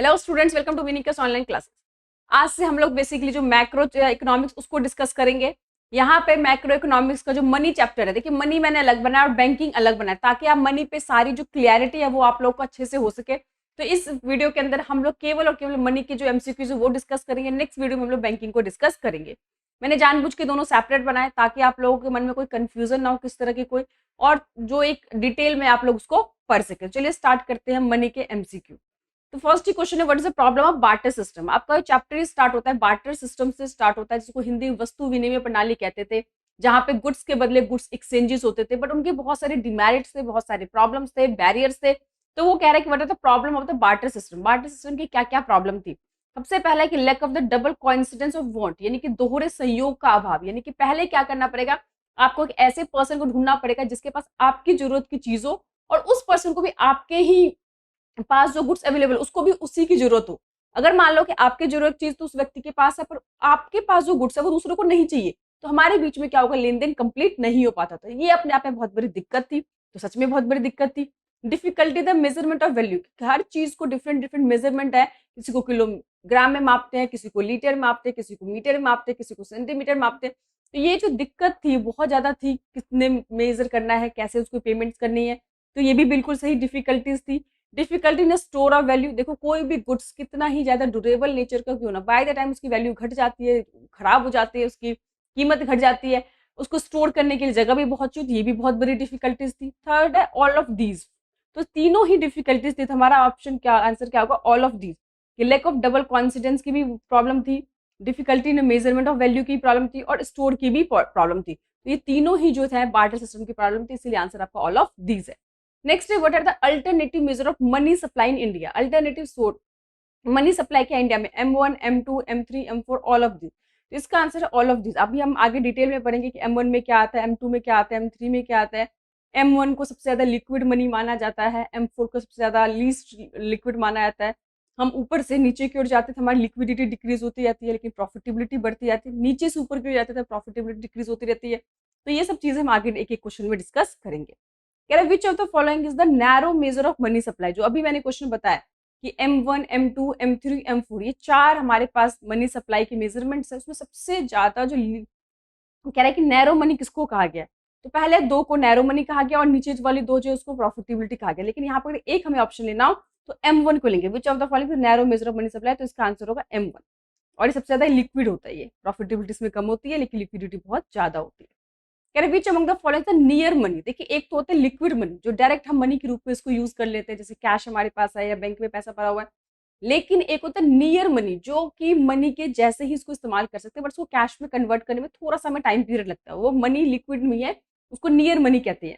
Hello students, welcome to विनिकस online classes. आज से हम लोग बेसिकली जो मैक्रो इकोनॉमिक्स उसको डिस्कस करेंगे। यहाँ पे मैक्रो इकोनॉमिक्स का जो मनी चैप्टर है, देखिए मनी मैंने अलग बनाया और बैंकिंग अलग बनाया ताकि आप मनी पे सारी जो क्लियरिटी है वो आप लोग को अच्छे से हो सके। तो इस वीडियो के अंदर हम लोग केवल और केवल मनी की जो एमसीक्यूज है वो डिस्कस करेंगे। नेक्स्ट वीडियो में हम लोग बैंकिंग को डिस्कस करेंगे। मैंने जानबूझ के दोनों सेपरेट बनाए ताकि आप लोगों के मन में कोई कंफ्यूजन ना हो किस तरह की कोई, और जो एक डिटेल में आप लोग उसको पढ़ सके। चलिए स्टार्ट करते हैं मनी के एमसीक्यू। तो फर्स्ट ही क्वेश्चन है, what is the problem of barter system. आपका चैप्टर ही स्टार्ट होता है बार्टर सिस्टम से स्टार्ट होता है, जिसको हिंदी वस्तु विनिमय प्रणाली कहते थे, जहां पे गुड्स के बदले गुड्स एक्सचेंजेस होते थे, बट उनके बहुत सारे डिमेरिट्स थे, बहुत सारे प्रॉब्लम्स थे, बैरियर्स थे। तो वो कह रहा है कि what is the problem of the barter system. Barter system की क्या क्या प्रॉब्लम थी। सबसे पहला है कि lack of the double coincidence of want, यानी कि दोहरे संयोग का अभाव। यानी कि पहले क्या करना पड़ेगा, आपको एक ऐसे पर्सन को ढूंढना पड़ेगा जिसके पास आपकी जरूरत की चीज हो, और उस पर्सन को भी आपके ही पास जो गुड्स अवेलेबल उसको भी उसी की जरूरत हो। अगर मान लो कि आपकी जरूरत चीज तो उस व्यक्ति के पास है, पर आपके पास जो गुड्स है वो दूसरों को नहीं चाहिए, तो हमारे बीच में क्या होगा, लेन देन कंप्लीट नहीं हो पाता था। ये अपने आप में बहुत बड़ी दिक्कत थी। तो सच में बहुत बड़ी दिक्कत थी। Difficulty the measurement of value, हर चीज को डिफरेंट डिफरेंट मेजरमेंट है। किसी को किलोग्राम में मापते हैं, किसी को लीटर में मापते हैं, किसी को मीटर में मापते हैं, किसी को सेंटीमीटर मापते हैं। तो ये जो दिक्कत थी बहुत ज्यादा थी, कितने मेजर करना है, कैसे उसको पेमेंट्स करनी है। तो ये भी बिल्कुल सही डिफिकल्टीज थी। Difficulty in store of value, देखो कोई भी गुड्स कितना ही ज्यादा ड्यूरेबल नेचर का क्यों ना, बाय द टाइम उसकी वैल्यू घट जाती है, खराब हो जाती है, उसकी कीमत घट जाती है। उसको स्टोर करने के लिए जगह भी बहुत चाहिए, ये भी बहुत बड़ी डिफिकल्टीज थी। थर्ड है ऑल ऑफ दीज। तो तीनों ही डिफिकल्टीज थी। तो हमारा ऑप्शन क्या, आंसर क्या होगा, all of these. Lack of double coincidence की भी प्रॉब्लम थी, difficulty in measurement of value की प्रॉब्लम थी, और स्टोर की भी प्रॉब्लम थी। तो ये तीनों ही जो है बार्टर सिस्टम की प्रॉब्लम थी, इसलिए आंसर आपका ऑल ऑफ दीज है। नेक्स्ट है, what are the alternative measure of money supply in India. Alternative source money supply क्या इंडिया में, M1 M2 M3 M4 all of this. तो इसका आंसर है ऑल ऑफ दिस। अभी हम आगे डिटेल में पढ़ेंगे कि M1 में क्या आता है, M2 में क्या आता है, M3 में क्या आता है। M1 को सबसे ज्यादा लिक्विड मनी माना जाता है, M4 को सबसे ज्यादा लीस्ट लिक्विड माना जाता है। हम ऊपर से नीचे की ओर जाते थे, हमारी लिक्विडिटी डिक्रीज होती जाती है, लेकिन प्रॉफिटेबिलिटी बढ़ती जाती है। नीचे से ऊपर की ओर जाते थे, प्रॉफिटेबिलिटी डिक्रीज होती रहती है। तो ये सब चीजें हम आगे एक एक क्वेश्चन में डिस्कस करेंगे। कह रहा है which of the following is the narrow major of money supply. जो अभी मैंने क्वेश्चन बताया कि M1 M2 M3 M4 ये चार हमारे पास मनी सप्लाई के मेजरमेंट्स है, उसमें सबसे ज्यादा जो कह रहा है कि नैरो मनी किसको कहा गया। तो पहले दो को नैरो मनी कहा गया और नीचे वाली दो जो उसको प्रॉफिटेबिलिटी कहा गया। लेकिन यहाँ पर एक हमें ऑप्शन लेना हो तो M1 को लेंगे। विच of the following narrow major of money supply, तो इसका आंसर होगा M1। और ये सबसे ज्यादा लिक्विड होता है, ये प्रॉफिटेबिलिटी इसमें कम होती है लेकिन लिक्विडिटी बहुत ज्यादा होती है। कह रहे which among the following the near money. देखिए एक तो होता है लिक्विड मनी, जो डायरेक्ट हम मनी के रूप में इसको यूज कर लेते हैं, जैसे कैश हमारे पास है या बैंक में पैसा पड़ा हुआ है। लेकिन एक होता है नियर मनी, जो कि मनी के जैसे ही इसको इस्तेमाल कर सकते हैं, बट उसको कैश में कन्वर्ट करने में थोड़ा सा हमें टाइम पीरियड लगता है। वो मनी लिक्विड में है, उसको नियर मनी कहते हैं।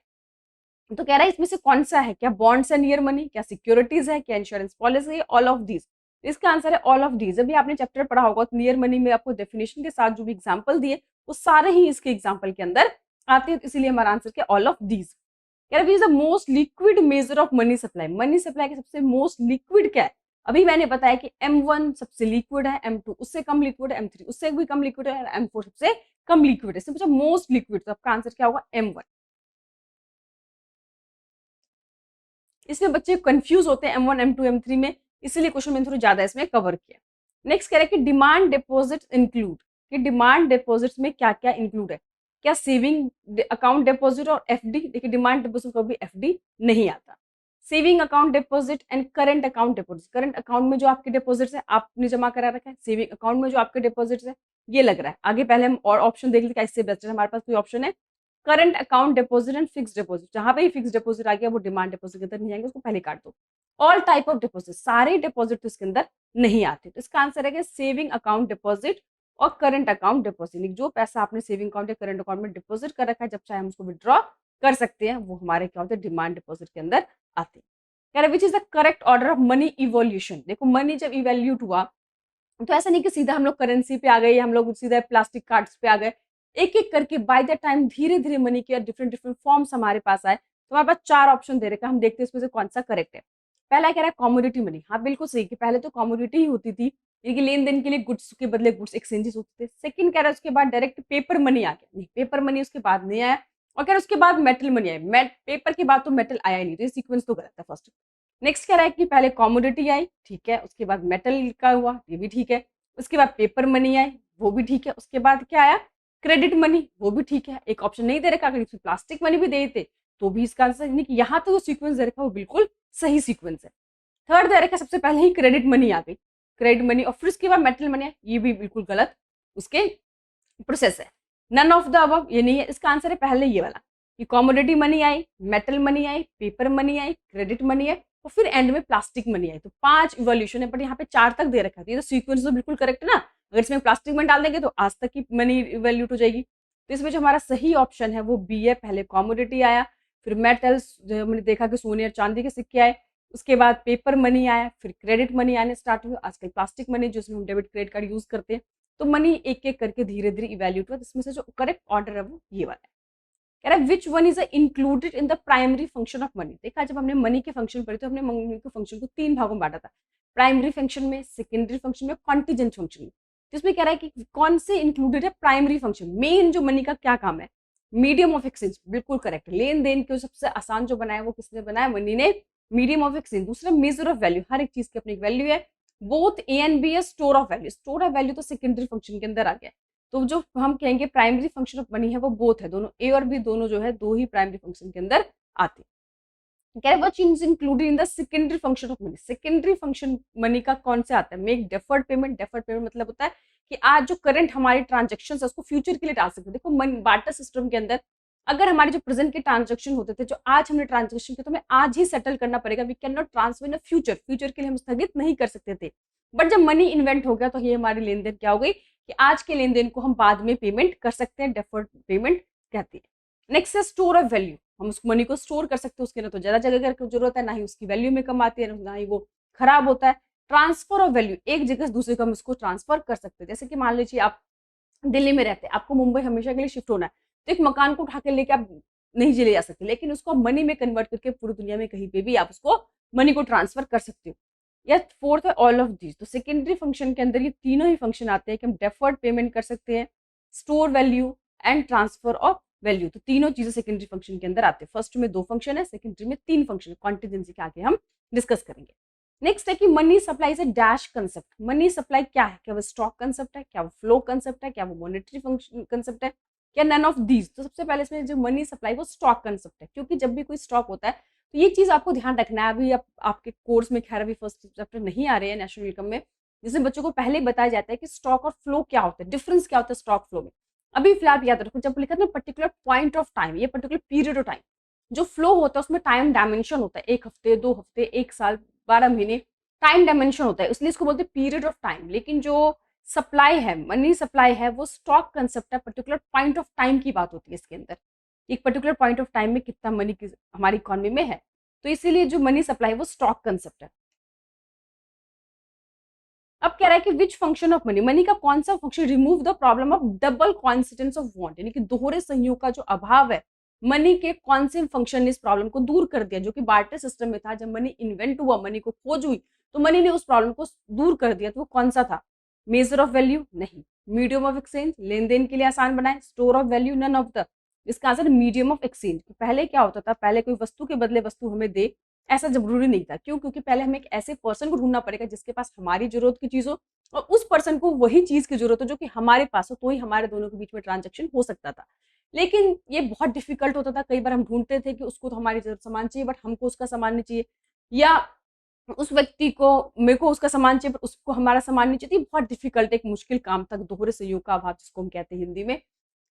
तो कह रहा है इसमें से कौन सा है, क्या बॉन्ड्स है नियर मनी, क्या सिक्योरिटीज है, क्या इंश्योरेंस पॉलिसी है, ऑल ऑफ दीज। इसका आंसर है ऑल ऑफ दीज। अभी आपने चैप्टर पढ़ा होगा तो नियर मनी में आपको डेफिनेशन के साथ जो भी एग्जांपल दिए वो सारे ही इसके एग्जांपल के अंदर आते हैं, तो इसीलिए हमारा आंसर क्या, ऑल ऑफ दीज। कह रहा है the most liquid major of money supply. Money supply के सबसे मोस्ट लिक्विड क्या है। अभी मैंने बताया कि M1 सबसे लिक्विड है, M2 उससे कम लिक्विड है, M3 उससे भी कम लिक्विड है, M4 सबसे कम लिक्विड है। इसमें पूछा मोस्ट लिक्विड, तो आपका आंसर क्या होगा, M1। इसमें बच्चे कंफ्यूज होते हैं M1 M2 M3 में, इसीलिए क्वेश्चन मैंने थोड़ा ज्यादा इसमें कवर किया। नेक्स्ट कह रहे हैं कि डिमांड डिपॉजिट इंक्लूड, कि डिमांड डिपॉजिट्स में क्या क्या इंक्लूड है। क्या सेविंग अकाउंट डिपॉजिट और एफडी। देखिए डिमांड डिपॉजिट कभी एफडी नहीं आता। Saving account deposit and current account deposit. Current account में जो आपके डिपॉजिट्स है आपने जमा करा रखा है, सेविंग अकाउंट में जो आपके डिपॉजिट्स है ये लग रहा है। आगे पहले हम और ऑप्शन देख लेते हैं, इससे बेस्ट है हमारे पास कोई ऑप्शन है। Current account deposit and fix deposit, जहां पे ही फिक्स डिपॉजिट आ गया वो डिमांड डिपॉजिट के अंदर नहीं आएंगे, उसको पहले काट दो। ऑल टाइप ऑफ डिपॉजिट, सारे डिपॉजिट तो इसके अंदर नहीं आते। तो इसका आंसर है सेविंग अकाउंट डिपॉजिट और करंट अकाउंट डिपॉजिट। जो पैसा आपने सेविंग अकाउंट या करंट अकाउंट में डिपॉजिट कर रखा है, जब चाहे हम उसको विड्रॉ कर सकते हैं, वो हमारे क्या होते हैं, डिमांड डिपॉजिट के अंदर आते हैं। कह रहे which is the correct order of money evolution. देखो मनी जब इवेल्यूट हुआ तो ऐसा नहीं कि सीधा हम लोग करेंसी पे आ गए या हम लोग सीधा प्लास्टिक कार्ड्स पे आ गए। एक एक करके बाय द टाइम धीरे धीरे मनी के डिफरेंट डिफरेंट फॉर्म्स हमारे पास आए। तो हमारे पास चार ऑप्शन दे रखा है, हम देखते हैं इसमें से कौन सा करेक्ट है। पहला कह रहा है कॉमोडिटी मनी। हाँ बिल्कुल सही, कि पहले तो कॉमोडिटी ही होती थी, यानी कि लेन देन के लिए गुड्स के बदले गुड्स एक्सचेंजेस होते थे। सेकंड कह रहा है उसके बाद डायरेक्ट पेपर मनी आ गया, नहीं पेपर मनी उसके बाद नहीं आया। और कह रहा है उसके बाद मेटल मनी आया, पेपर के बाद तो मेटल आया ही नहीं, तो ये सीक्वेंस तो गलत है फर्स्ट। नेक्स्ट कह रहा है कि पहले कॉमोडिटी आई, ठीक है, उसके बाद मेटल का हुआ, ये भी ठीक है, उसके बाद पेपर मनी आई, वो भी ठीक है, उसके बाद क्या आया, क्रेडिट मनी, वो भी ठीक है। एक ऑप्शन नहीं दे रखा, अगर इसमें प्लास्टिक मनी भी दे देते तो भी इसका आंसर, यानी कि यहाँ तो जो सीक्वेंस दे रखा वो बिल्कुल सही सीक्वेंस है। थर्ड दे रखा सबसे पहले ही क्रेडिट मनी आ गई, क्रेडिट मनी, और फिर उसके बाद मेटल मनी है, ये भी बिल्कुल गलत उसके प्रोसेस है। नन ऑफ द अबव ये नहीं है, इसका आंसर है पहले ये वाला कि commodity money I, metal money I, paper money I, credit money है, और फिर एंड में प्लास्टिक मनी आई। तो 5 इवोल्यूशन है, बट यहाँ पे 4 तक दे रखा है, ये तो सीक्वेंस तो बिल्कुल करेक्ट है ना। अगर इसमें प्लास्टिक मनी डाल देंगे तो आज तक की मनी इवैल्यूट हो जाएगी। तो इसमें जो हमारा सही ऑप्शन है वो बी है, पहले कॉमोडिटी आया, फिर मेटल्स जो हमने देखा कि सोने और चांदी के सिक्के आए, उसके बाद पेपर मनी आया, फिर क्रेडिट मनी आने स्टार्ट हुई, आजकल प्लास्टिक मनी जिसमें हम डेबिट क्रेडिट कार्ड यूज करते हैं। तो मनी एक एक करके धीरे धीरे इवैल्यूट हुआ, इसमें से जो करेक्ट ऑर्डर है वो ये वाला है। कह रहा है which one is included in the primary function of money. देखा जब हमने मनी के फंक्शन पढ़े तो हमने मनी के फंक्शन को 3 भागों में बांटा था, प्राइमरी फंक्शन में, सेकेंडरी फंक्शन में, कॉन्टीजेंट फंक्शन में। जिसमें कह रहा है कि कौन से इंक्लूडेड है प्राइमरी फंक्शन, मेन जो मनी का क्या काम है, मीडियम ऑफ एक्सचेंज, बिल्कुल करेक्ट। लेन देन के सबसे आसान जो बनाया वो किसने बनाया, मनी ने, मीडियम ऑफ एक्सचेंज। दूसरा मेजर ऑफ वैल्यू, हर एक चीज की अपनी वैल्यू है। बोथ ए एंड बी है store of value, store of value तो सेकेंडरी फंक्शन के अंदर आ गया। तो जो हम कहेंगे प्राइमरी फंक्शन ऑफ मनी है वो बोथ है, दोनों ए और बी दोनों जो है दो ही प्राइमरी फंक्शन के अंदर आते हैं। कह रहे चीज included in the secondary function of money. Secondary function money का कौन से आता है, make deferred payment. Deferred payment मतलब होता है कि आज जो करंट हमारी ट्रांजेक्शन है उसको फ्यूचर के लिए डाल सकते हैं। देखो बार्टर सिस्टम के अंदर अगर हमारे जो प्रेजेंट के ट्रांजेक्शन होते थे, जो आज हमने ट्रांजेक्शन किया तो हमें आज ही सेटल करना पड़ेगा, we can not transfer in future, future के लिए हम स्थगित नहीं कर सकते थे। बट जब मनी इन्वेंट हो गया तो ये हमारी लेन देन क्या हो गई कि आज के लेन देन को हम बाद में पेमेंट कर सकते हैं, डेफर्ड पेमेंट कहती है। नेक्स्ट है स्टोर ऑफ वैल्यू, हम उस मनी को स्टोर कर सकते हैं, उसके ना तो ज्यादा जगह की जरूरत है, ना ही उसकी वैल्यू में कम आती है, ना ही वो खराब होता है। ट्रांसफर ऑफ वैल्यू, एक जगह से दूसरे को हम उसको ट्रांसफर कर सकते हैं। जैसे कि मान लीजिए आप दिल्ली में रहते हैं, आपको मुंबई हमेशा के लिए शिफ्ट होना है, तो एक मकान को उठा के लेके आप नहीं ले जा सकते, लेकिन उसको मनी में कन्वर्ट करके पूरी दुनिया में कहीं पे भी आप उसको मनी को ट्रांसफर कर सकते हो। या फोर्थ है ऑल ऑफ दीज। तो सेकेंडरी फंक्शन के अंदर ये तीनों ही फंक्शन आते हैं कि हम डेफर्ड पेमेंट कर सकते हैं, store value and transfer of value. तो तीनों चीजें सेकेंडरी फंक्शन के अंदर आते हैं। फर्स्ट में 2 फंक्शन है, सेकेंडरी में 3 फंक्शन, कॉन्टीजेंसी के आगे हम डिस्कस करेंगे। नेक्स्ट है कि money supply is a dash concept. Money supply क्या है, क्या वो स्टॉक कंसेप्ट है, क्या वो फ्लो कंसेप्ट है, क्या वो मॉनेटरी फंक्शन कंसेप्ट है, क्या नन ऑफ दीज। तो सबसे पहले इसमें जो मनी सप्लाई वो स्टॉक कंसेप्ट है, क्योंकि जब भी कोई स्टॉक होता है तो ये चीज आपको ध्यान रखना है। अभी आपके कोर्स में खैर अभी फर्स्ट चैप्टर नहीं आ रहे हैं नेशनल इनकम में, जिसमें बच्चों को पहले बताया जाता है कि स्टॉक और फ्लो क्या होता है, डिफरेंस क्या होता है स्टॉक फ्लो में। अभी फिलहाल याद रखो, जब लिखा था पर्टिकुलर पॉइंट ऑफ टाइम, ये पर्टिकुलर पीरियड ऑफ टाइम, जो फ्लो होता है उसमें टाइम डायमेंशन होता है, 1 हफ्ते, 2 हफ्ते, 1 साल, 12 महीने, टाइम डायमेंशन होता है, इसलिए इसको बोलते हैं पीरियड ऑफ टाइम। लेकिन जो सप्लाई है, मनी सप्लाई है, वो स्टॉक कंसेप्ट है, पर्टिकुलर पॉइंट ऑफ टाइम की बात होती है इसके अंदर। एक पर्टिकुलर पॉइंट ऑफ टाइम में कितना मनी हमारी इकोनॉमी में है, तो इसीलिए जो मनी सप्लाई वो स्टॉक कंसेप्ट है। अब कह रहा है कि which function of money, money का कौन सा function remove the problem of double consistence of want, यानी कि दोहरे संयोग का जो अभाव है, मनी के कौन से फंक्शन ने इस प्रॉब्लम को दूर कर दिया, जो कि बार्टर सिस्टम में था। जब मनी इन्वेंट हुआ, मनी को खोज हुई, तो मनी ने उस प्रॉब्लम को दूर कर दिया। तो वो कौन सा था, मेजर ऑफ वैल्यू नहीं, मीडियम ऑफ एक्सचेंज, लेन देन के लिए आसान बनाए, store of value none of the. इसका आंसर मीडियम ऑफ एक्सचेंज। पहले क्या होता था, पहले कोई वस्तु के बदले वस्तु हमें दे, ऐसा जरूरी नहीं था। क्यों, क्योंकि पहले हमें एक ऐसे पर्सन को ढूंढना पड़ेगा जिसके पास हमारी जरूरत की चीज हो और उस पर्सन को वही चीज की जरूरत हो जो कि हमारे पास हो, तो ही हमारे दोनों के बीच में ट्रांजेक्शन हो सकता था। लेकिन ये बहुत डिफिकल्ट होता था, कई बार हम ढूंढते थे कि उसको तो हमारी जरूरत सामान चाहिए बट हमको उसका सामान नहीं चाहिए, या उस व्यक्ति को, मेरे को उसका सामान चाहिए बट उसको हमारा सामान नहीं चाहिए। बहुत डिफिकल्ट, एक मुश्किल काम था, दोहरे सहयोग का अभाव जिसको हम कहते हैं हिंदी में।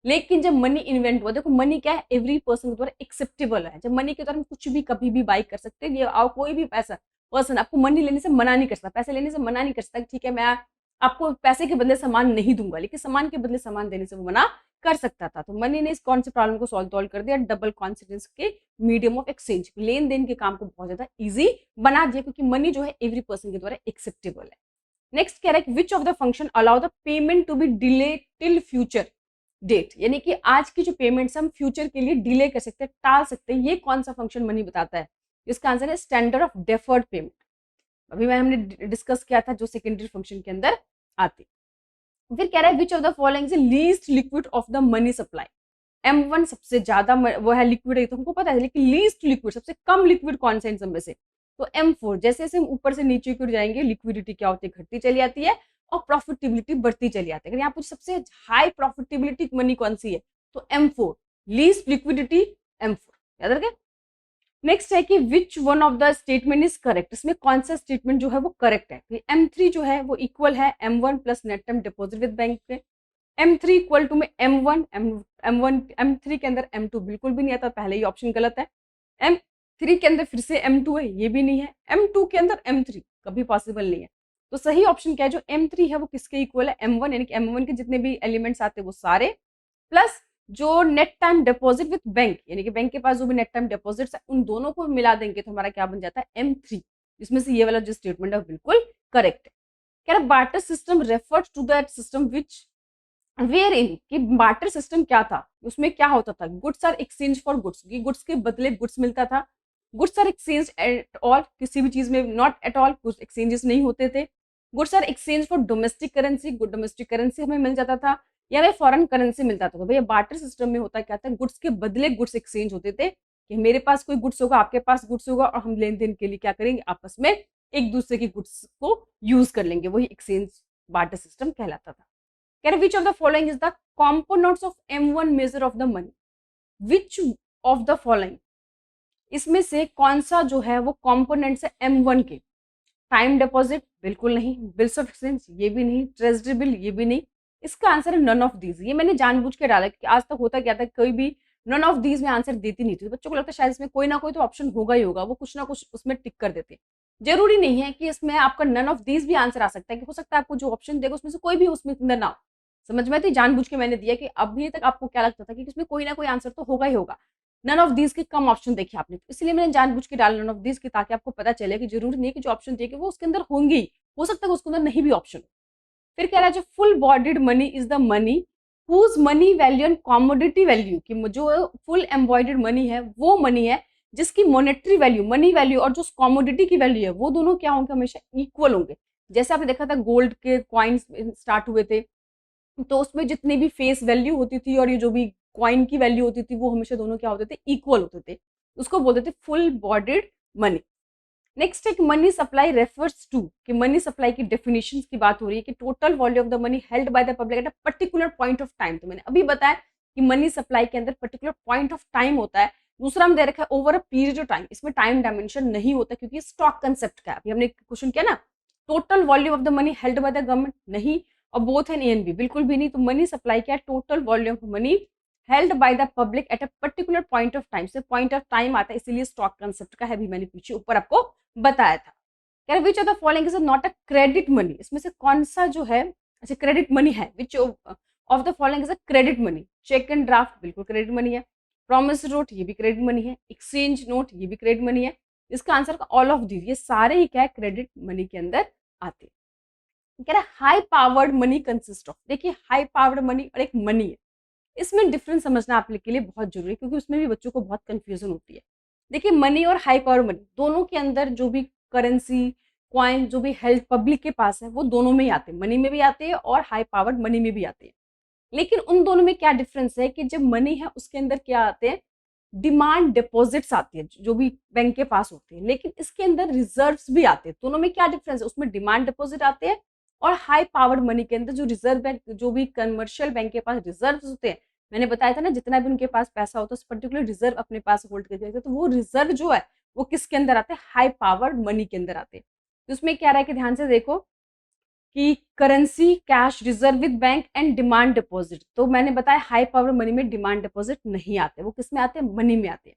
लेकिन जब मनी इन्वेंट हुआ, देखो मनी क्या है, एवरी पर्सन के द्वारा एक्सेप्टेबल है। जब मनी के द्वारा हम कुछ भी कभी भी बाई कर सकते हैं, और कोई भी पैसा पर्सन आपको मनी लेने से मना नहीं कर सकता, पैसे लेने से मना नहीं कर सकता। ठीक है, मैं आपको पैसे के बदले सामान नहीं दूंगा, लेकिन सामान के बदले सामान देने से वो मना कर सकता था। तो मनी ने इस कौन से प्रॉब्लम को सॉल्व कर दिया, डबल कॉन्सिडेंस के मीडियम ऑफ एक्सचेंज, लेन देन के काम को बहुत ज्यादा इजी बना दिया, क्योंकि मनी जो है एवरी पर्सन के द्वारा एक्सेप्टेबल है। नेक्स्ट कह रहा है which of the function allow the payment to be delay till future date, यानी कि आज की जो पेमेंट्स हम फ्यूचर के लिए डिले कर सकते हैं, टाल सकते हैं, ये कौन सा फंक्शन मनी बताता है। इसका आंसर है स्टैंडर्ड ऑफ डेफर्ड पेमेंट। अभी हमने डिस्कस किया था, जो सेकेंडरी फंक्शन के अंदर आती। फिर कह रहा है which of the following is least liquid of the money supply. M1 सबसे ज्यादा वो है लिक्विड है, तो हमको पता है, लेकिन लीस्ट लिक्विड, सबसे कम लिक्विड कौन सा इन सब में से, तो M4 जैसे जैसे हम ऊपर से नीचे की ओर जाएंगे लिक्विडिटी क्या होती है, घटती चली जाती है और प्रॉफिटेबिलिटी बढ़ती चली जाती है। अगर यहाँ पर सबसे हाई प्रॉफिटेबिलिटी मनी कौन सी है तो M4, लीस्ट लिक्विडिटी M4, याद रखें। नेक्स्ट है कि which one of the statement is correct, इसमें कौन सा स्टेटमेंट जो है वो करेक्ट है। M3 जो है वो इक्वल है M1 plus net term deposit with bank पे। M3 इक्वल टू में M1, M3 के अंदर M2 बिल्कुल भी नहीं आता, पहले ही ऑप्शन गलत है। M3 के अंदर फिर से M2 है, ये भी नहीं है। M2 के अंदर M3 कभी पॉसिबल नहीं है। तो सही ऑप्शन क्या है, जो M3 है वो किसके इक्वल है, M1, यानी कि M1 के जितने भी एलिमेंट्स आते हैं वो सारे, प्लस जो net time deposit with bank, यानी कि बैंक के पास जो भी नेट टाइम डिपॉजिट्स है उन दोनों को मिला देंगे तो हमारा क्या बन जाता है M3, जिसमें से ये वाला जो स्टेटमेंट है वो बिल्कुल करेक्ट है। कह रहा barter system refers to that system which where in, कि बार्टर सिस्टम क्या था, उसमें क्या होता था, goods are exchange for goods, goods के बदले गुड्स मिलता था। Goods are exchange at all, किसी भी चीज में नॉट एट ऑल कुछ एक्सचेंजेस नहीं होते थे। Goods are exchange for domestic currency, good domestic currency हमें मिल जाता था या हमें फॉरेन करेंसी मिलता था। तो भैया बार्टर सिस्टम में होता क्या था, गुड्स के बदले गुड्स एक्सचेंज होते थे, कि मेरे पास कोई गुड्स होगा, आपके पास गुड्स होगा और हम लेन देन के लिए क्या करेंगे, आपस में एक दूसरे की गुड्स को यूज कर लेंगे, वही एक्सचेंज बार्टर सिस्टम कहलाता था। कह रहे विच of the following is the components of M1 measure of the money, which of the following, इसमें से कौन सा जो है वो कॉम्पोनेंट्स है M1 के। टाइम डिपॉजिट बिल्कुल नहीं, बिल्स ऑफ एक्सचेंज ये भी नहीं, ट्रेजरी बिल ये भी नहीं, इसका आंसर है नन ऑफ दीज। ये मैंने जानबूझ के डाला कि आज तक होता क्या था, कोई भी नन ऑफ दीज में आंसर देती नहीं थी, बच्चों को लगता है शायद इसमें कोई ना कोई तो ऑप्शन होगा ही होगा, वो कुछ ना कुछ उसमें टिक कर देते। जरूरी नहीं है कि इसमें आपका नन ऑफ दीज भी आंसर आ सकता है, कि हो सकता है आपको जो ऑप्शन देगा उसमें से कोई भी उसमें अंदर ना हो। समझ में आती, जानबूझ के मैंने दिया कि अभी तक आपको क्या लगता था कि इसमें कोई ना कोई आंसर तो होगा ही होगा। नन ऑफ दीज के कम ऑप्शन देखे आपने, तो इसलिए मैंने जानबूझ के डाला नन ऑफ दीज की, ताकि आपको पता चले कि जरूरी नहीं है कि जो ऑप्शन देखे वो उसके अंदर होंगे ही, हो सकता है उसके अंदर नहीं भी ऑप्शन। फिर कह रहा है जो full bodied money is the money whose money value and commodity value, कि जो फुल एम्बॉयडेड मनी है वो मनी है जिसकी मॉनेटरी वैल्यू, मनी वैल्यू और जो कॉमोडिटी की वैल्यू है वो दोनों क्या होंगे, हमेशा इक्वल होंगे। जैसे आपने देखा था गोल्ड के कॉइन्स स्टार्ट हुए थे, तो उसमें जितनी भी फेस वैल्यू होती थी और ये जो भी कॉइन की वैल्यू होती थी वो हमेशा दोनों क्या होते थे, इक्वल होते थे, उसको बोलते थे फुल बॉडीड मनी। नेक्स्ट है मनी सप्लाई रेफर्स टू, कि मनी सप्लाई की डेफिनेशन की बात हो रही है कि total volume of the money held by the public at a particular point of time. तो मैंने अभी बताया कि मनी सप्लाई के अंदर पर्टिकुलर पॉइंट ऑफ टाइम होता है। दूसरा हम दे रखा है over a period of time, इसमें टाइम डायमेंशन नहीं होता क्योंकि स्टॉक कंसेप्ट का है। अभी हमने क्वेश्चन किया ना, total volume of the money held by the government, नहीं, और both an A and B बिल्कुल भी नहीं। तो मनी सप्लाई क्या है, total volume of money held by the public at a particular point of time, से पॉइंट ऑफ टाइम आता है, इसीलिए स्टॉक कंसेप्ट का है, भी मैंने पीछे ऊपर आपको बताया था। कह रहे विच of the following is not a credit money, इसमें से कौन सा जो है, अच्छा क्रेडिट मनी है, which of the following is a credit money, cheque and draft बिल्कुल क्रेडिट मनी है, प्रॉमिस नोट ये भी क्रेडिट मनी है, एक्सचेंज नोट ये भी क्रेडिट मनी है। इसका आंसर का ऑल ऑफ दीज, ये सारे ही क्या है, क्रेडिट मनी के अंदर आते हैं। कह रहा high powered money consist of, देखिए हाई पावर्ड मनी और एक मनी है, इसमें डिफरेंस समझना आप के लिए बहुत जरूरी है क्योंकि उसमें भी बच्चों को बहुत कंफ्यूजन होती है। देखिए मनी और हाई पावर मनी दोनों के अंदर जो भी करेंसी क्वाइन जो भी हेल्ड पब्लिक के पास है वो दोनों में ही आते हैं, मनी में भी आते हैं और हाई पावर्ड मनी में भी आते हैं। लेकिन उन दोनों में क्या डिफरेंस है कि जब मनी है उसके अंदर क्या आते हैं, डिमांड डिपॉजिट्स आती है जो भी बैंक के पास होते हैं, लेकिन इसके अंदर रिजर्व्स भी आते हैं। दोनों में क्या डिफरेंस है, उसमें डिमांड डिपॉजिट आते हैं और हाई पावर्ड मनी के अंदर जो रिजर्व बैंक, जो भी कमर्शियल बैंक के पास रिजर्व होते हैं, मैंने बताया था ना जितना भी उनके पास पैसा होता है उस पर्टिकुलर रिजर्व अपने पास होल्ड करके रखते हैं, तो वो रिजर्व जो है वो किसके अंदर आते हैं, हाई पावर्ड मनी के अंदर आते हैं। तो उसमें क्या रहा है कि ध्यान से देखो कि currency cash reserve with bank and demand deposit, तो मैंने बताया हाई पावर मनी में डिमांड डिपॉजिट नहीं आते, वो किस में आते हैं, मनी में आते हैं।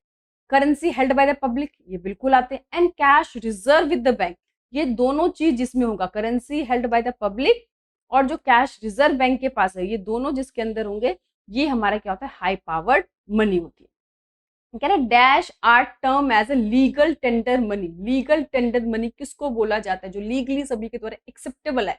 Currency held by the public ये बिल्कुल आते हैं, and cash reserve with the bank, ये दोनों चीज जिसमें होगा, currency held by the public और जो कैश रिजर्व बैंक के पास है, ये दोनों जिसके अंदर होंगे ये हमारा क्या होता है, हाई पावर्ड मनी होती है। कह रहे dash are term as a legal tender money, legal tender money किसको बोला जाता है, जो लीगली सभी के द्वारा एक्सेप्टेबल है,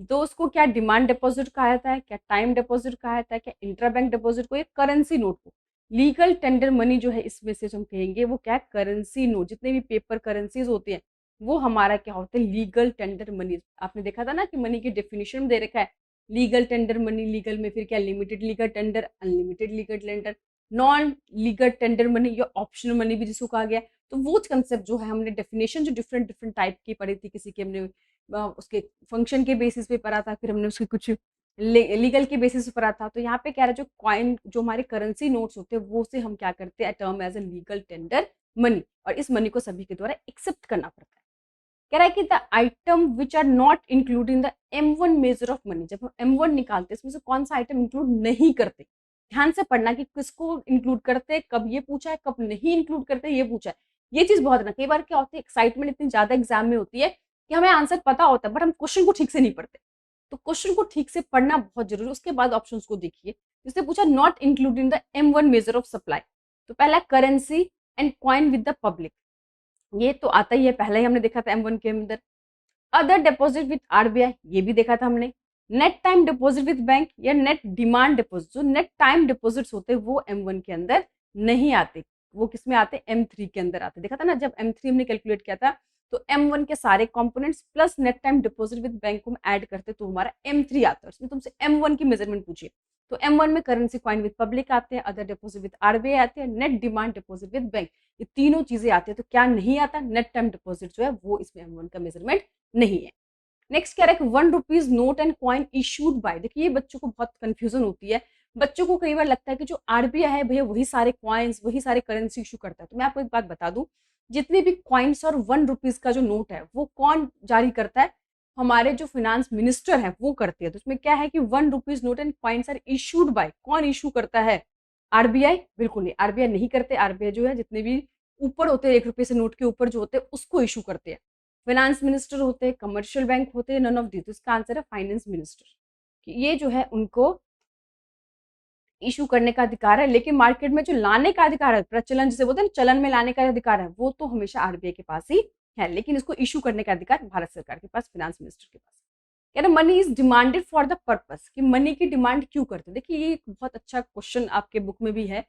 तो उसको क्या डिमांड डिपॉजिट कहा जाता है, क्या टाइम डिपॉजिट कहा जाता है, क्या इंट्रा बैंक डिपॉजिट को, या करेंसी नोट को। लीगल टेंडर मनी जो है इसमें से हम कहेंगे वो क्या है, करेंसी नोट, जितने भी पेपर करेंसीज होते हैं वो हमारा क्या होते हैं, लीगल टेंडर मनी। आपने देखा था ना कि मनी की डेफिनेशन दे रखा है, लीगल टेंडर मनी, लीगल में फिर क्या, limited legal tender, unlimited legal tender. Non legal tender money या ऑप्शनल मनी भी जिसको कहा गया। तो वो कंसेप्ट जो है हमने डेफिनेशन जो डिफरेंट डिफरेंट टाइप की पढ़ी थी, किसी के हमने उसके फंक्शन के बेसिस पे पढ़ा था, फिर हमने उसके कुछ लीगल के बेसिस पे पढ़ा था। तो यहाँ पे कह रहा है जो कॉइन जो हमारे करेंसी नोट्स होते हैं वो से हम क्या करते हैं term as a legal tender money, और इस मनी को सभी के द्वारा एक्सेप्ट करना पड़ता है। कह रहा है कि the item which are not include in the M1 measure of money, जब हम M1 निकालते हैं इसमें से कौन सा आइटम इंक्लूड नहीं करते। ध्यान से पढ़ना कि किसको इंक्लूड करते हैं, कब ये पूछा है, कब नहीं इंक्लूड करते ये पूछा है। ये चीज बहुत ना, कई बार क्या होती है एक्साइटमेंट इतनी ज्यादा एग्जाम में होती है कि हमें आंसर पता होता है बट हम क्वेश्चन को ठीक से नहीं पढ़ते। तो क्वेश्चन को ठीक से पढ़ना बहुत जरूरी है। उसके बाद ऑप्शंस को देखिए, जिसने पूछा not include in the M1 measure of supply. तो पहला currency and coin with the public, ये तो आता ही है, पहले ही हमने देखा था M1 के अंदर। अदर डिपॉजिट विद RBI, ये भी देखा था हमने। Net time deposit with bank या नेट डिमांड डिपॉजिट, जो नेट टाइम डिपॉजिट्स होते हैं वो M1 के अंदर नहीं आते, वो किसमें आते M3 के अंदर आते। देखा था ना जब M3 हमने कैलकुलेट किया था तो M1 के सारे components plus net time deposit with bank को हम ऐड करते तो हमारा M3 आता है। उसमें तुमसे M1 की मेजरमेंट पूछिए तो M1 में करेंसी कॉइन विद पब्लिक आते हैं, अदर डिपॉजिट विद RBI आते हैं, net demand deposit with bank, ये तीनों चीजें आती है। तो क्या नहीं आता, नेट टाइम डिपॉजिट जो है वो इसमें M1 का मेजरमेंट नहीं है। नेक्स्ट क्या है, 1 rupees note and coin issued by. देखिए ये बच्चों को बहुत कंफ्यूजन होती है, बच्चों को कई बार लगता है कि जो RBI है भैया वही सारे कॉइन्स वही सारे करेंसी इशू करता है। तो मैं आपको एक बात बता दूं, जितने भी कॉइन्स और 1 रुपीज का जो नोट है वो कौन जारी करता है, हमारे जो फाइनेंस मिनिस्टर है वो करते हैं। तो उसमें क्या है कि 1 rupees note and coins are issued by, कौन इशू करता है, RBI बिल्कुल नहीं, RBI नहीं करते। RBI जो है जितने भी ऊपर होते हैं 1 रुपए से नोट के ऊपर जो होते हैं उसको इशू करते हैं। फाइनेंस मिनिस्टर होते हैं, कमर्शियल बैंक होते हैं, नन ऑफ दिस। तो इसका आंसर है फाइनेंस मिनिस्टर, कि ये जो है उनको इशू करने का अधिकार है। लेकिन मार्केट में जो लाने का अधिकार है, प्रचलन जिसे बोलते हैं चलन में लाने का अधिकार है, वो तो हमेशा RBI के पास ही है। लेकिन इसको इशू करने का अधिकार भारत सरकार के पास, फाइनेंस मिनिस्टर के पास। कह रहे money is demanded for the purpose, कि मनी की डिमांड क्यों करते हैं। देखिए ये एक बहुत अच्छा क्वेश्चन आपके बुक में भी है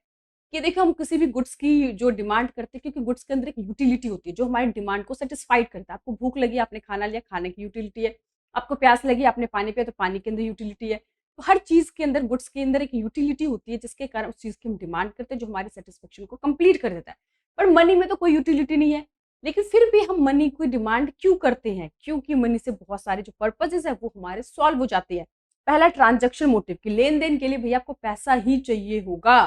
कि देखो हम किसी भी गुड्स की जो डिमांड करते हैं, क्योंकि गुड्स के अंदर एक यूटिलिटी होती है जो हमारी डिमांड को सेटिस्फाइड करता है। आपको भूख लगी आपने खाना लिया, खाने की यूटिलिटी है। आपको प्यास लगी आपने पानी पिया, तो पानी के अंदर यूटिलिटी है। तो हर चीज के अंदर गुड्स के अंदर एक यूटिलिटी होती है जिसके कारण उस चीज की हम डिमांड करते हैं जो हमारी सेटिस्फेक्शन को कंप्लीट कर देता है। पर मनी में तो कोई यूटिलिटी नहीं है, लेकिन फिर भी हम मनी की डिमांड क्यों करते हैं, क्योंकि मनी से बहुत सारे जो पर्पजेस है वो हमारे सॉल्व हो जाते हैं। पहला ट्रांजेक्शन मोटिव, की लेन देन के लिए भैया आपको पैसा ही चाहिए होगा।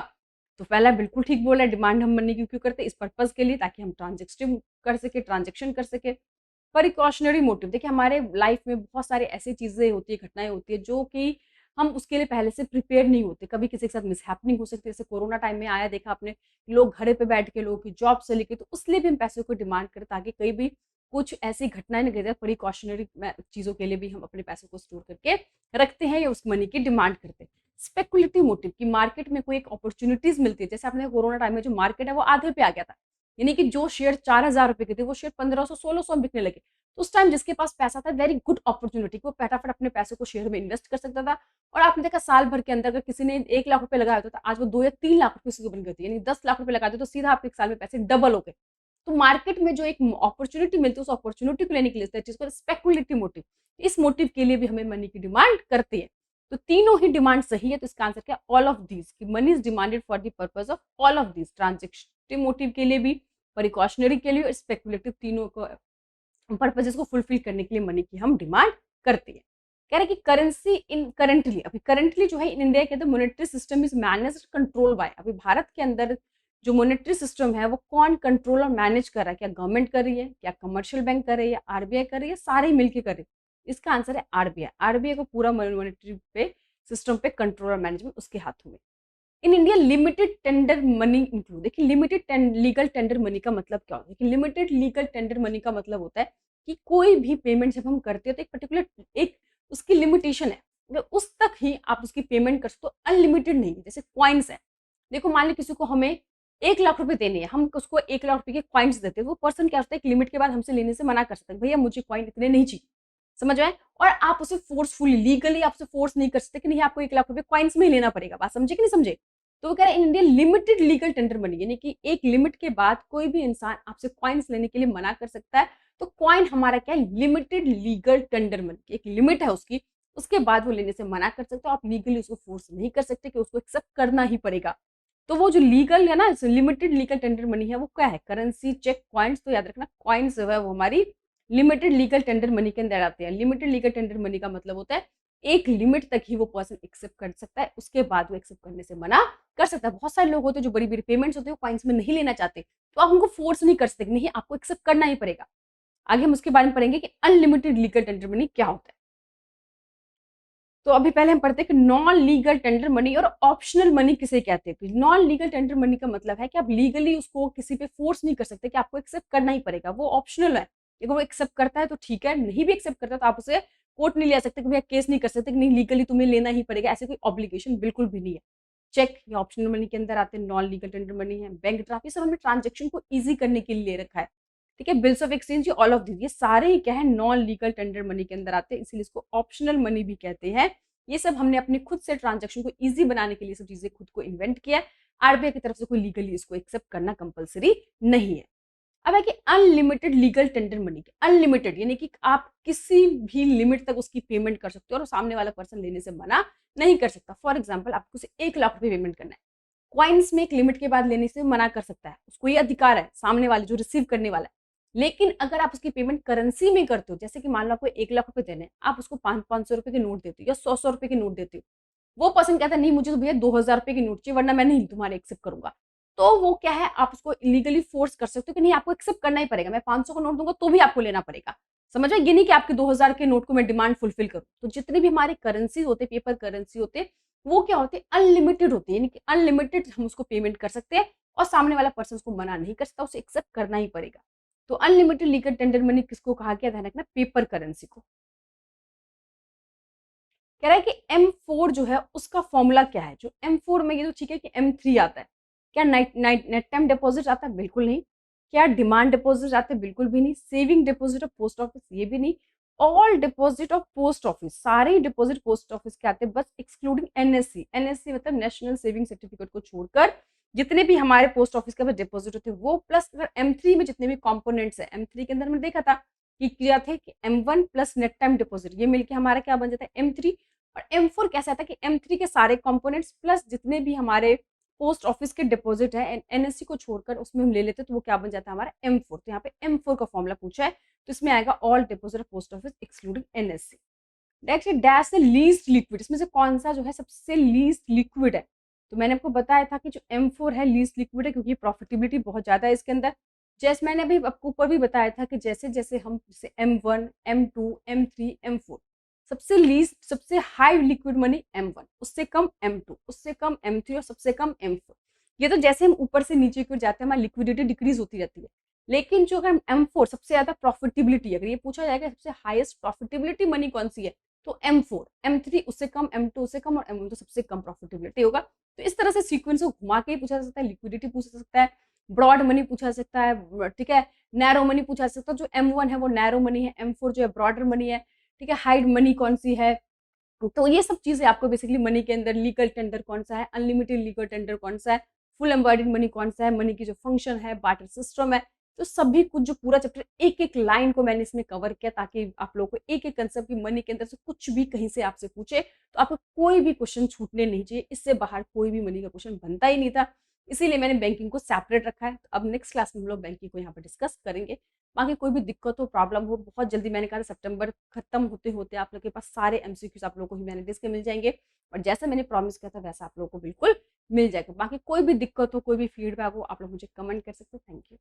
तो पहला बिल्कुल ठीक बोला है, डिमांड हम मनी की क्यों करते हैं, इस पर्पज के लिए ताकि हम ट्रांजेक्शन कर सके, ट्रांजेक्शन कर सके। प्रिकॉशनरी मोटिव, देखिए हमारे लाइफ में बहुत सारे ऐसी चीजें होती है, घटनाएं होती है जो कि हम उसके लिए पहले से प्रिपेयर नहीं होते। कभी किसी के साथ मिसहैपनिंग हो सकती है, जैसे कोरोना टाइम में आया देखा आपने, लोग घरे पे बैठ के लोगों की जॉब से लेके, तो उसलिए भी हम पैसों को डिमांड करें ताकि कहीं भी कुछ ऐसी घटनाएं नहीं घटे। प्रिकॉशनरी चीजों के लिए भी हम अपने पैसों को स्टोर करके रखते हैं या उस मनी की डिमांड करते हैं। स्पेकुलेटिव मोटिव, की मार्केट में कोई एक अपॉर्चुनिटीज मिलती है, जैसे आपने कोरोना टाइम में जो मार्केट है वो आधे पे आ गया था, यानी कि जो शेयर 4,000 रुपए के थे वो शेयर 1,500-1,600 बिकने लगे। तो उस टाइम जिसके पास पैसा था, वेरी गुड अपॉर्चुनिटी, वो फटाफट अपने पैसे को शेयर में इन्वेस्ट कर सकता था। और आपने देखा साल भर के अंदर अगर किसी ने 1 लाख रुपए लगाया होता था, आज वो 2 या 3 लाख रुपए से बन गए थे, यानी 10 लाख रुपए लगा दे तो सीधा आपके एक साल में पैसे डबल हो गए। तो मार्केट में जो एक अपॉर्चुनिटी मिलती है उस अपॉर्चुनिटी को लेने के लिए जिसको स्पेकुलेटिव मोटिव, इस मोटिव के लिए भी हमें मनी की डिमांड करते हैं। तो तीनों ही डिमांड सही है, तो इसका आंसर क्या, ऑल ऑफ दीज, कि money is demanded for the purpose of all of these, transactive motive के लिए भी, प्रिकॉशनरी के लिए और स्पेकुलेटिव, तीनों को पर्पजेस को फुलफिल करने के लिए मनी की हम डिमांड करते हैं। कह रहे कि करेंसी इन करंटली, अभी करंटली जो है इन इंडिया के अंदर monetary system is managed control by, अभी भारत के अंदर जो मॉनेटरी सिस्टम है वो कौन कंट्रोल और मैनेज कर रहा है, क्या गवर्नमेंट कर रही है, क्या कमर्शियल बैंक कर रही है, या RBI कर रही है, सारे मिलकर कर रही है। इसका आंसर है RBI। RBI को पूरा मॉनेटरी पे सिस्टम पे कंट्रोल और मैनेजमेंट उसके हाथों में। In India limited tender money include, देखिए लिमिटेड लीगल टेंडर मनी का मतलब क्या होता है, कि लिमिटेड लीगल टेंडर मनी का मतलब होता है कि कोई भी पेमेंट जब हम करते हैं तो एक पर्टिकुलर एक उसकी लिमिटेशन है, उस तक ही आप उसकी पेमेंट कर सकते हो, अनलिमिटेड नहीं है। जैसे कॉइन्स है, देखो मान ली किसी को हमें 1 लाख रुपए देने हैं, हम उसको 1 लाख रुपए के कॉइन्स देते हैं, वो पर्सन क्या होता है एक लिमिट के बाद हमसे लेने से मना कर सकता है, भैया मुझे कॉइन इतने नहीं चाहिए, समझ आए। और आप उसे फोर्सफुली लीगली आपसे फोर्स नहीं कर सकते कि नहीं आपको 1 लाख रुपए कॉइन्स में ही लेना पड़ेगा, बात समझे कि नहीं समझे। तो वो कह रहे हैं in India limited legal tender money, यानी कि एक लिमिट के बाद कोई भी इंसान आपसे कॉइन्स लेने के लिए मना कर सकता है। तो कॉइन हमारा क्या है, लिमिटेड लीगल टेंडर मनी, एक लिमिट है उसकी, उसके बाद वो लेने से मना कर सकते हो, आप लीगली उसको फोर्स नहीं कर सकते कि उसको एक्सेप्ट करना ही पड़ेगा। तो वो जो लीगल है ना, लिमिटेड लीगल टेंडर मनी है, वो क्या है? Currency, cheque, coins. तो याद रखना कॉइन्स जो है वो हमारी लिमिटेड लीगल टेंडर मनी के अंदर आते हैं। लिमिटेड लीगल टेंडर मनी का मतलब होता है एक लिमिट तक ही वो पर्सन एक्सेप्ट कर सकता है, उसके बाद वो एक्सेप्ट करने से मना कर सकता है। बहुत सारे लोग होते हैं जो बड़ी बड़ी पेमेंट्स होते हैं कॉइन्स में नहीं लेना चाहते, तो आप उनको फोर्स नहीं कर सकते, नहीं आपको एक्सेप्ट करना ही पड़ेगा। आगे हम उसके बारे में पढ़ेंगे कि अनलिमिटेड लीगल टेंडर मनी क्या होता है। तो अभी पहले हम पढ़ते हैं कि नॉन लीगल टेंडर मनी और ऑप्शनल मनी किसे कहते हैं। नॉन लीगल टेंडर मनी का मतलब है कि आप लीगली उसको किसी पे फोर्स नहीं कर सकते कि आपको एक्सेप्ट करना ही पड़ेगा, वो ऑप्शनल है। अगर वो एक्सेप्ट करता है तो ठीक है, नहीं भी एक्सेप्ट करता तो आप उसे कोर्ट नहीं ले सकते कि भैया केस नहीं कर सकते कि नहीं लीगली तुम्हें लेना ही पड़ेगा, ऐसे कोई ऑब्लिगेशन बिल्कुल भी नहीं है। चेक या ऑप्शनल मनी के अंदर आते हैं, नॉन लीगल टेंडर मनी है। बैंक ड्राफ्ट, ये सब हमने ट्रांजेक्शन को ईजी करने के लिए ले रखा है, ठीक है। Bills of exchange, all of this, ये सारे ही क्या है, नॉन लीगल टेंडर मनी के अंदर आते हैं, इसीलिए इसको ऑप्शनल मनी भी कहते हैं। ये सब हमने अपने खुद से ट्रांजेक्शन को इजी बनाने के लिए सब चीजें खुद को इन्वेंट किया है। आरबीआई की तरफ से कोई लीगली इसको एक्सेप्ट करना कंपलसरी नहीं है। अब है कि अनलिमिटेड लीगल टेंडर मनी के, अनलिमिटेड यानी कि आप किसी भी लिमिट तक उसकी पेमेंट कर सकते हो और सामने वाला पर्सन लेने से मना नहीं कर सकता। फॉर एग्जाम्पल आपको उसे 1 लाख रुपए पेमेंट करना है, क्वाइंस में एक लिमिट के बाद लेने से मना कर सकता है, उसको ये अधिकार है सामने वाले जो रिसीव करने वाला है। लेकिन अगर आप उसकी पेमेंट करेंसी में करते हो, जैसे कि मान लो आपको 1 लाख रुपए देने हैं, आप उसको 500-500 रुपए के नोट देते हो या 100-100 रुपए के नोट देते हो, वो पर्सन कहता है नहीं मुझे तो भैया 2000 रुपए की नोट चाहिए वरना मैं नहीं तुम्हारे एक्सेप्ट करूंगा, तो वो क्या है, आप उसको इलीगली फोर्स कर सकते हो कि नहीं आपको एक्सेप्ट करना ही पड़ेगा, मैं 500 का नोट दूंगा तो भी आपको लेना पड़ेगा। समझ में? ये नहीं कि आपके 2000 के नोट को मैं डिमांड फुलफिल करूँ। तो जितने भी हमारे करेंसी होते, पेपर करेंसी होते, वो क्या होते हैं, अनलिमिटेड होते हैं, यानी कि अनलिमिटेड हम उसको पेमेंट कर सकते हैं और सामने वाला पर्सन उसको मना नहीं कर सकता, उसे एक्सेप्ट करना ही पड़ेगा। तो अनलिमिटेड लीगल टेंडर मनी किसको कहा गया, ध्यान रखना, पेपर करेंसी को। कह रहा है कि M4 जो है उसका फॉर्मूला क्या है। जो M4 में, ये तो ठीक है कि M3 आता है, क्या नेट टाइम डिपॉजिट आता है? बिल्कुल नहीं। क्या डिमांड डिपॉजिट आते हैं? बिल्कुल भी नहीं। Saving deposit of post office? ये भी नहीं। All deposit of post office, सारे डिपॉजिट पोस्ट ऑफिस के आते हैं, बस एक्सक्लूडिंग NSC। NSC मतलब नेशनल सेविंग सर्टिफिकेट को छोड़कर जितने भी हमारे पोस्ट ऑफिस के डिपॉजिट होते हैं वो, प्लस अगर M3 में जितने भी कॉम्पोनेंट्स है, M3 के अंदर हमने देखा था कि क्या थे कि M1 plus net time deposit, ये मिलके हमारा क्या बन जाता है, M3। और M4 कैसा था कि M3 के सारे कंपोनेंट्स प्लस जितने भी हमारे पोस्ट ऑफिस के डिपॉजिट है NSC को छोड़कर उसमें हम ले लेते तो वो क्या बन जाता है हमारा M4। तो यहाँ पे M4 का फॉर्मूला पूछा है, तो इसमें आएगा all deposit of post office excluding NSC। Next dash से लीस्ट लिक्विड, इसमें से कौन सा जो है सबसे लीस्ट लिक्विड है। तो मैंने आपको बताया था कि जो M4 है लीस्ट लिक्विड है, क्योंकि प्रॉफिटेबिलिटी बहुत ज्यादा है इसके अंदर। जैसे मैंने अभी आपको ऊपर भी बताया था कि जैसे जैसे हम जैसे M1, M2, M3, M4, सबसे लीस्ट सबसे हाई लिक्विड मनी M1, उससे कम M2, उससे कम M3 और सबसे कम M4। ये तो जैसे हम ऊपर से नीचे की ओर जाते हैं हमारी लिक्विडिटी डिक्रीज होती रहती है। लेकिन जो अगर M4 सबसे ज्यादा प्रॉफिटेबिलिटी, अगर ये पूछा जाएगा सबसे हाईएस्ट प्रॉफिटेबिलिटी मनी कौन सी है, तो M4, M3 उससे कम, M2 उससे कम और M1 तो सबसे कम प्रॉफिटेबिलिटी होगा। तो इस तरह से सीक्वेंस को घुमा के ही पूछा जा सकता है, लिक्विडिटी पूछा जा सकता है, ब्रॉड मनी पूछा जा सकता है, ठीक है, नैरो मनी पूछा जा सकता है। जो M1 है वो नैरो मनी है, M4 जो है ब्रॉडर मनी है, ठीक है, हाइड मनी कौन सी है। तो ये सब चीजें आपको बेसिकली मनी के अंदर, लीगल टेंडर कौन सा है, अनलिमिटेड लीगल टेंडर कौन सा है, फुल एम्बॉयडेड मनी कौन सा है, मनी की जो फंक्शन है, बार्टर सिस्टम है, तो सभी कुछ जो पूरा चैप्टर एक एक लाइन को मैंने इसमें कवर किया ताकि आप लोगों को एक एक कंसेप्ट की मनी के अंदर से कुछ भी कहीं से आपसे पूछे तो आपको कोई भी क्वेश्चन छूटने नहीं चाहिए। इससे बाहर कोई भी मनी का क्वेश्चन बनता ही नहीं था, इसीलिए मैंने बैंकिंग को सेपरेट रखा है। तो अब नेक्स्ट क्लास में हम लोग बैंकिंग को यहाँ पर डिस्कस करेंगे। बाकी कोई भी दिक्कत हो, प्रॉब्लम हो, बहुत जल्दी, मैंने कहा सितंबर खत्म होते होते आप लोग के पास सारे MCQs आप लोगों को ह्यूमैनिटीज के मिल जाएंगे और जैसा मैंने प्रॉमिस किया था वैसा आप लोगों को बिल्कुल मिल जाएगा। बाकी कोई भी दिक्कत हो, कोई भी फीडबैक हो, आप लोग मुझे कमेंट कर सकते हो। Thank you.